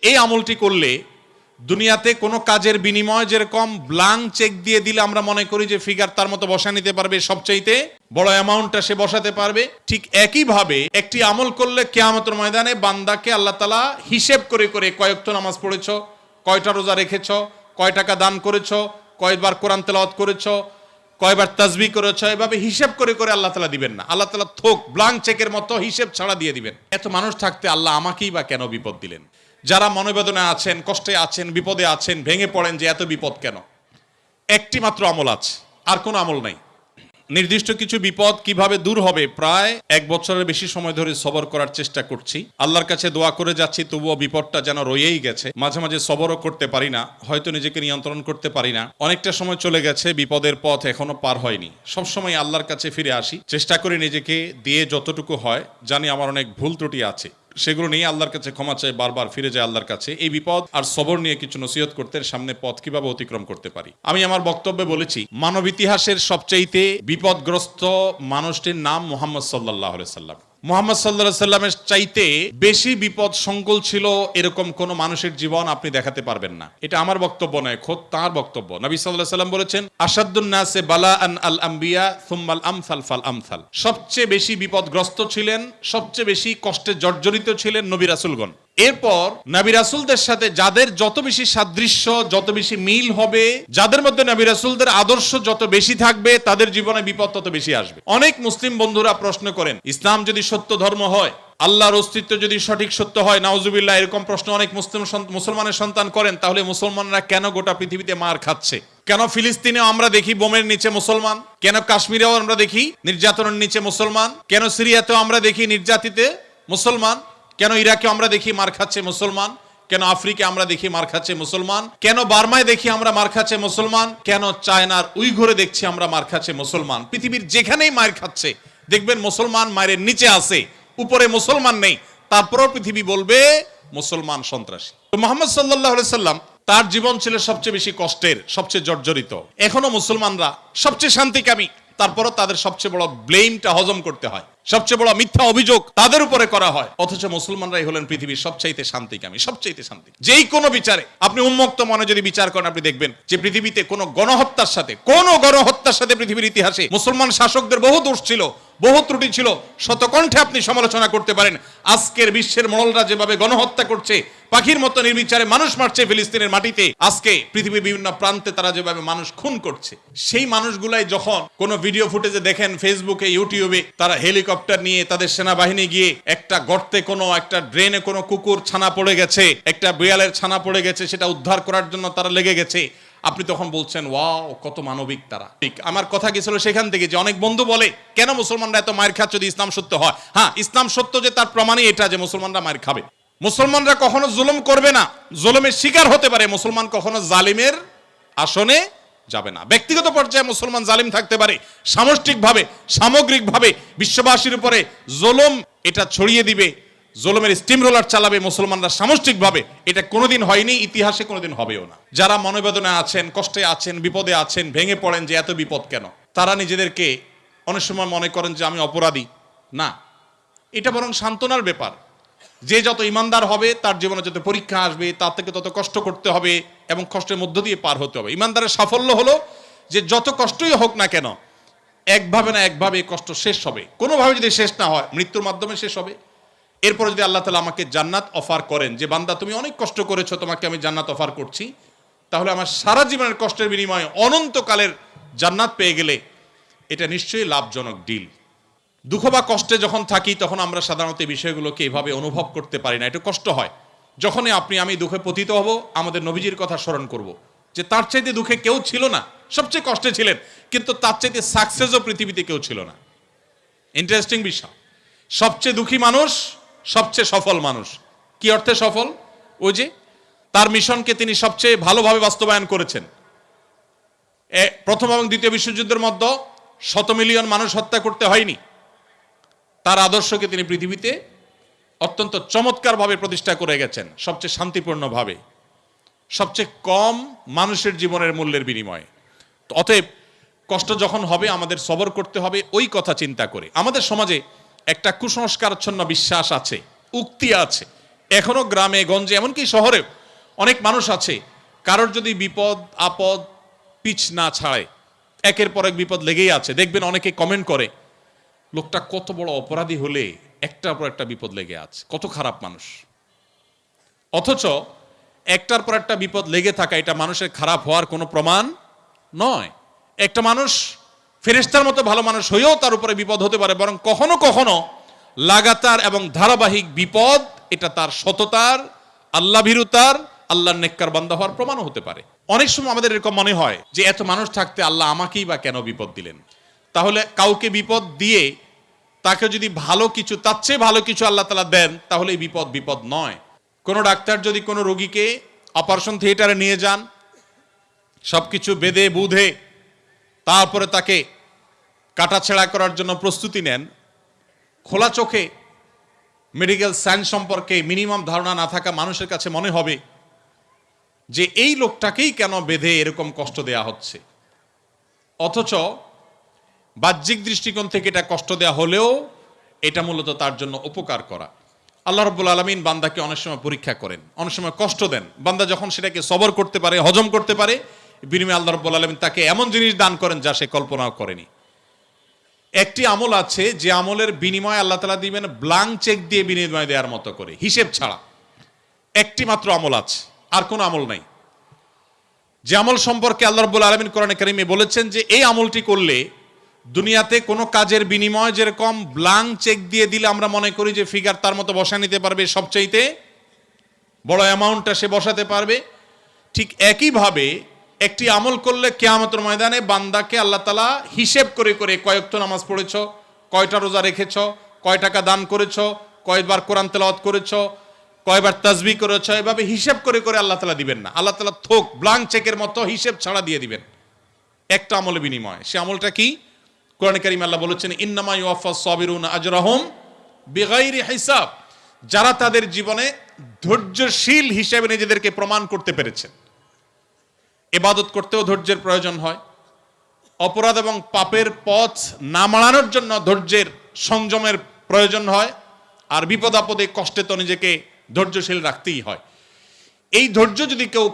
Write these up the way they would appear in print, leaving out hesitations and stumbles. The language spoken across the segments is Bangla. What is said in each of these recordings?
এই আমলটি করলে দুনিয়াতে কোনো কাজের বিনিময় যেরকম ব্ল্যাঙ্ক চেক দিয়ে দিলে আমরা মনে করি যে ফিগার তার মতো বসা নিতে পারবে, সবচাইতে বড় অ্যামাউন্টটা সে বসাতে পারবে, ঠিক একইভাবে একটি আমল করলে কিয়ামতের ময়দানে বান্দাকে আল্লাহ তাআলা হিসেব করে করে কয়েকত নামাজ পড়েছো, কয়টা রোজা রেখেছো, কয় টাকা দান করেছো, কয়বার কোরআন তেলাওয়াত করেছো, কয়বার তাসবিহ করেছো, এভাবে হিসেব করে করে আল্লাহ তাআলা দিবেন না। আল্লাহ তাআলা থোক ব্ল্যাঙ্ক চেকের মতো হিসেব ছাড়া দিয়ে দিবেন। এত মানুষ থাকতে আল্লাহ আমাকেই বা কেন বিপদ দিলেন? যারা মনোবেদনায় আছেন, কষ্টে আছেন, বিপদে আছেন, ভেঙে পড়েন যে এত বিপদ কেন, একটি মাত্র আমল আছে, আর কোনো আমল নাই। নির্দিষ্ট কিছু বিপদ কিভাবে দূর হবে, প্রায় 1 বছরের বেশি সময় ধরে সবর করার চেষ্টা করছি, আল্লাহর কাছে দোয়া করে যাচ্ছি, তবুও বিপদটা যেন রয়েই গেছে। মাঝে মাঝে সবরও করতে পারি না, হয়তো নিজেকে নিয়ন্ত্রণ করতে পারি না। অনেকটা সময় চলে গেছে, বিপদের পথ এখনো পার হয়নি। সবসময় আল্লাহর কাছে ফিরে আসি, চেষ্টা করি নিজেকে দিয়ে যতটুকু হয়, জানি আমার অনেক ভুল ত্রুটি আছে, সেগুলো নিয়ে আল্লাহর কাছে ক্ষমা চাই, বারবার ফিরে যায় আল্লাহর কাছে। এই বিপদ আর সবর নিয়ে কিছু নসিহত করতে, সামনে পথ কিভাবে অতিক্রম করতে পারি। আমি আমার বক্তব্যে বলেছি, মানব ইতিহাসের সবচাইতে বিপদগ্রস্ত মানুষটির নাম মুহাম্মদ সাল্লাল্লাহু আলাইহি সাল্লাম। মুহাম্মদ সাল্লাল্লাহু আলাইহি সাল্লামের চাইতে বেশি বিপদ সংকুল ছিল এরকম কোন মানুষের জীবন আপনি দেখাতে পারবেন না। এটা আমার বক্তব্য নয়, খোদ তার বক্তব্য। নবী সাল্লাল্লাহু আলাইহি সাল্লাম বলেছেন, আশাদ্দুন নাসে বালাআন আল আম্বিয়া সুম্মাল আমসাল ফাল আমসাল। সবচেয়ে বেশি বিপদগ্রস্ত ছিলেন, সবচেয়ে বেশি কষ্টে জর্জরিত ছিলেন নবী রাসূলগণ। এরপর নবী রাসূলদের সাথে যাদের যত বেশি সাদৃশ্য, যত বেশি মিল হবে, যাদের মধ্যে নবী রাসূলদের আদর্শ যত বেশি থাকবে, তাদের জীবনে বিপদ তত বেশি আসবে। অনেক মুসলিম বন্ধুরা প্রশ্ন করেন, ইসলাম যদি সত্য ধর্ম হয়, আল্লাহর অস্তিত্ব যদি সঠিক সত্য হয়, নাউজুবিল্লাহ, এরকম প্রশ্ন অনেক মুসলমানের সন্তান করেন, তাহলে মুসলমানরা কেন গোটা পৃথিবীতে মার খাচ্ছে? কেন ফিলিস্তিনেও আমরা দেখি বোমের নিচে মুসলমান? কেন কাশ্মীরেও আমরা দেখি নির্যাতনের নিচে মুসলমান? কেন সিরিয়াতেও আমরা দেখি নির্যাতিতে মুসলমান? কেন ইরাকে আমরা দেখি মার খাচ্ছে মুসলমান? কেন আফ্রিকা আমরা দেখি মার খাচ্ছে মুসলমান? কেন বার্মায় দেখি আমরা মার খাচ্ছে মুসলমান? কেন চায়নার উইঘুরে দেখছি আমরা মার খাচ্ছে মুসলমান? পৃথিবীর যেখানেই মার খাচ্ছে দেখবেন মুসলমান মায়ের নিচে আছে, উপরে মুসলমান নেই, তারপরও পৃথিবী বলবে মুসলমান সন্ত্রাসী। তো মুহাম্মদ সাল্লাল্লাহু আলাইহি সাল্লাম, তার জীবন ছিল সবচেয়ে বেশি কষ্টের, সবচেয়ে জর্জরিত। এখনো মুসলমানরা সবচেয়ে শান্তিকামী, তারপরও তাদের সবচেয়ে বড় ব্লেমটা হজম করতে হয়, সবচেয়ে বড় মিথ্যা অভিযোগ তাদের উপরে করা হয়। অথচ মুসলমানরাই হলেন পৃথিবীর সবচাইতে শান্তিকামী, সবচাইতে শান্তি। যেই কোনো বিচারে আপনি উন্মুক্ত মনে যদি বিচার করেন, আপনি দেখবেন যে পৃথিবীতে কোনো গণহত্যার সাথে পৃথিবীর ইতিহাসে মুসলমান শাসকদের বহু দোষ ছিল, বহু ত্রুটি ছিল, শতকণ্ঠে আপনি সমালোচনা করতে পারেন। আজকের বিশ্বের মোড়লরা যেভাবে গণহত্যা করছে, পাখির মতো নির্বিচারে মানুষ মারছে ফিলিস্তিনের মাটিতে, আজকে পৃথিবীর বিভিন্ন প্রান্তে তারা যেভাবে মানুষ খুন করছে, সেই মানুষগুলাই যখন কোনো ভিডিও ফুটেজে দেখেন ফেসবুকে, ইউটিউবে, তারা হেলিকপ্টার নিয়ে তাদের সেনাবাহিনী গিয়ে একটা গর্তে, কোনো একটা ড্রেনে কোনো কুকুর ছানা পড়ে গেছে, একটা বিড়ালের ছানা পড়ে গেছে, সেটা উদ্ধার করার জন্য তারা লেগে গেছে, আপনি তখন বলছেন ওয়াও, কত মানবিক তারা। ঠিক আমার কথা গেছিল সেখান থেকে যে অনেক বন্ধু বলে, কেন মুসলমানরা এত মার খাচ্ছে যদি ইসলাম সত্য হয়? হ্যাঁ, ইসলাম সত্য যে তার প্রমাণই এটা যে মুসলমানরা মার খাবে। মুসলমানরা কখনো জুলুম করবে না, জুলুমের শিকার হতে পারে, মুসলমান কখনো জালিমের আসনে যাবে না। ব্যক্তিগত পর্যায়ে মুসলমান জালিম থাকতে পারে, সামষ্টিকভাবে, সামগ্রিকভাবে বিশ্ববাসীর উপরে জুলুম এটা ছড়িয়ে দিবে, জুলুমের স্টিম রোলার চালাবে মুসলমানরা সামষ্টিকভাবে, এটা কোনোদিন হয়নি, ইতিহাসে কোনোদিন হবেও না। যারা মনোবেদনায় আছেন, কষ্টে আছেন, বিপদে আছেন, ভেঙে পড়েন যে এত বিপদ কেন, তারা নিজেদেরকে অনেক সময় মনে করেন যে আমি অপরাধী। না, এটা বরং সান্ত্বনার ব্যাপার। যে যত ইমানদার হবে, তার জীবনে যত পরীক্ষা আসবে, তার থেকে তত কষ্ট করতে হবে এবং কষ্টের মধ্য দিয়ে পার হতে হবে। ইমানদারের সাফল্য হলো যে যত কষ্টই হোক না কেন, একভাবে না একভাবে কষ্ট শেষ হবে। কোনোভাবে যদি শেষ না হয়, মৃত্যুর মাধ্যমে শেষ হবে। এরপরে যদি আল্লাহ তাআলা আমাকে জান্নাত অফার করেন, যে বান্দা তুমি অনেক কষ্ট করেছো, তোমাকে আমি জান্নাত অফার করছি, তাহলে আমার সারা জীবনের কষ্টের বিনিময়ে অনন্তকালের জান্নাত পেয়ে গেলে এটা নিশ্চয়ই লাভজনক ডিল। দুঃখ বা কষ্টে যখন থাকি, তখন আমরা সাধারণত এই বিষয়গুলোকে এভাবে অনুভব করতে পারি না, একটু কষ্ট হয়। যখনই আমি দুঃখে পতিত হব, আমাদের নবীজির কথা স্মরণ করব, যে তার চাইতে দুঃখে কেউ ছিল না, সবচেয়ে কষ্টে ছিলেন, কিন্তু তার চাইতে সাকসেসও পৃথিবীতে কেউ ছিল না। ইন্টারেস্টিং বিষয়, সবচেয়ে দুঃখী মানুষ সবচেয়ে সফল মানুষ। কি অর্থে সফল? ওই যে তার মিশনকে তিনি সবচেয়ে ভালোভাবে বাস্তবায়ন করেছেন। প্রথম এবং দ্বিতীয় বিশ্বযুদ্ধের মধ্যে 100 মিলিয়ন মানুষ হত্যা করতে হয়নি। তার আদর্শকে তিনি পৃথিবীতে অত্যন্ত চমৎকারভাবে প্রতিষ্ঠা করে গেছেন, সবচেয়ে শান্তিপূর্ণভাবে, সবচেয়ে কম মানুষের জীবনের মূল্যের বিনিময়ে। অতএব কষ্ট যখন হবে, আমাদের সবর করতে হবে ওই কথা চিন্তা করে। আমাদের সমাজে একটা কুসংস্কারাচ্ছন্ন বিশ্বাস আছে, উক্তি আছে, এখনো গ্রামে গঞ্জে এমনকি শহরে অনেক মানুষ আছে, কারোর যদি বিপদ আপদ পিছ না ছাড়ে, একের পর এক বিপদ লেগেই আছে। দেখবেন অনেকে কমেন্ট করে, লোকটা কত বড় অপরাধী হলে একটার পর একটা বিপদ লেগে আছে, কত খারাপ মানুষ। অথচ একটার পর একটা বিপদ লেগে থাকা এটা মানুষের খারাপ হওয়ার কোনো প্রমাণ নয়। একটা মানুষ ফেরেশতার মতো ভালো মানুষ হয়েও তার উপরে বিপদ হতে পারে, বরং কখনো কখনো লাগাতার এবং ধারাবাহিক বিপদ এটা তার সততার, আল্লাহ ভীরুতার, আল্লাহর নেককার বান্দা হওয়ার প্রমাণও হতে পারে। অনেক সময় আমাদের এরকম মনে হয় যে এত মানুষ থাকতে আল্লাহ আমাকেই বা কেন বিপদ দিলেন। তাহলে কাউকে বিপদ দিয়ে তাকে যদি ভালো কিছু, তার চেয়ে ভালো কিছু আল্লাহ তাআলা দেন, তাহলে এই বিপদ বিপদ নয়। কোনো ডাক্তার যদি কোনো রোগীকে অপারেশন থিয়েটারে নিয়ে যান, সবকিছু বেঁধে বুধে তারপরে তাকে কাটাছেঁড়া করার জন্য প্রস্তুতি নেন, খোলা চোখে মেডিকেল সায়েন্স সম্পর্কে মিনিমাম ধারণা না থাকা মানুষের কাছে মনে হবে যে এই লোকটাকেই কেন বেঁধে এরকম কষ্ট দেয়া হচ্ছে। অথচ বাহ্যিক দৃষ্টিকোণ থেকে এটা কষ্ট দেয়া হলেও এটা মূলত তার জন্য উপকার করা। আল্লাহ রাব্বুল আলামিন বান্দাকে অনেক সময় পরীক্ষা করেন, অনেক সময় কষ্ট দেন। বান্দা যখন সেটাকে সবর করতে পারে, হজম করতে পারে, বিনিময়ে আল্লাহ রাব্বুল আলামিন তাকে এমন জিনিস দান করেন যা সে কল্পনাও করেনি। একটি আমল আছে যে আমলের বিনিময়ে আল্লাহ তাআলা দিবেন ব্ল্যাঙ্ক চেক দিয়ে বিনিময় দেওয়ার মতো করে, হিসেব ছাড়া। একটি মাত্র আমল আছে, আর কোনো আমল নাই। যে আমল সম্পর্কে আল্লাহ রাব্বুল আলামিন কোরআনে কারিমে বলেছেন যে এই আমলটি করলে দুনিয়াতে কোনো কাজের বিনিময় যেরকম ব্ল্যাঙ্ক চেক দিয়ে দিলে আমরা মনে করি যে ফিগার তার মতো বসা নিতে পারবে, সবচাইতে বড় অ্যামাউন্টটা সে বসাতে পারবে, ঠিক একইভাবে একটি আমল করলে কিয়ামতের ময়দানে বান্দাকে আল্লাহ তাআলা হিসেব করে করে কয় ওয়াক্ত নামাজ পড়েছো, কয়টা রোজা রেখেছো, কয় টাকা দান করেছো, কয়বার কোরআন তেলাওয়াত করেছো, কয়বার তাসবিহ করেছো, এভাবে হিসেব করে করে আল্লাহ তাআলা দিবেন না। আল্লাহ তাআলা থোক ব্ল্যাঙ্ক চেকের মতো হিসেব ছাড়া দিয়ে দিবেন একটা আমলের বিনিময়ে। সে আমলটা কি? কোরআনে কারিমে আল্লাহ বলেছেন ইন্নামা ইউওয়াফাস সাবিরুনা আজরাহুম বিগাইরি হিসাব। যারা তাদের জীবনে ধৈর্যশীল হিসেবে নিজেদেরকে প্রমাণ করতে পেরেছেন। ইবাদত করতেও ধৈর্যের প্রয়োজন হয়, অপরাধ এবং পাপের পথ না মাড়ানোর জন্য ধৈর্যের সংযমের প্রয়োজন হয়, আর বিপদ আপদে কষ্টে তো নিজেকে ধৈর্যশীল রাখতেই হয়। এই ধৈর্য যদি কেউ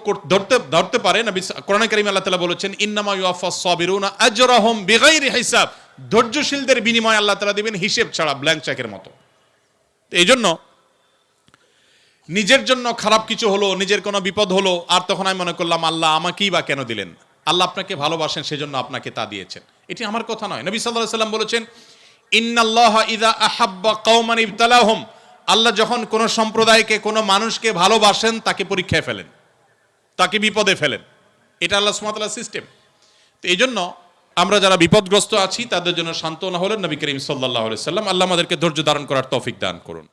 ধরতে পারে, নবী কোরআনে কারিমে আল্লাহ তাআলা বলেছেন ইন্নামা ইউওয়াফাস সাবিরুনা আজরাহুম বিগাইরি হিসাব। ধৈর্যশীলদের বিনিময়ে আল্লাহ তাআলা দিবেন হিসেব ছাড়া, ব্ল্যাঙ্ক চেকের মতো। এই জন্য নিজের জন্য খারাপ কিছু হলো, নিজের কোনো বিপদ হলো, আর তখন আমি মনে করলাম আল্লাহ আমাকেই বা কেন দিলেন। আল্লাহ আপনাকে ভালোবাসেন, সেজন্য আপনাকে তা দিয়েছেন। এটি আমার কথা নয়। নবী সাল্লাল্লাহু আলাইহি ওয়াসাল্লাম বলেছেন ইন্নাল্লাহা ইযা আহাব্বা কওমান ইবতালাহুম। আল্লাহ যখন কোনো সম্প্রদায়কে, কোনো মানুষকে ভালোবাসেন, তাকে পরীক্ষায় ফেলেন, তাকে বিপদে ফেলেন। এটা আল্লাহ সুবহানাহু ওয়া তাআলার সিস্টেম। তো এই জন্য আমরা যারা বিপদগ্রস্ত আছি তাদের জন্য সান্ত্বনা হলেন নবী করিম সাল্লাল্লাহু আলাইহি ওয়াসাল্লাম। আল্লাহ আমাদেরকে ধৈর্য ধারণ করার তৌফিক দান করুন।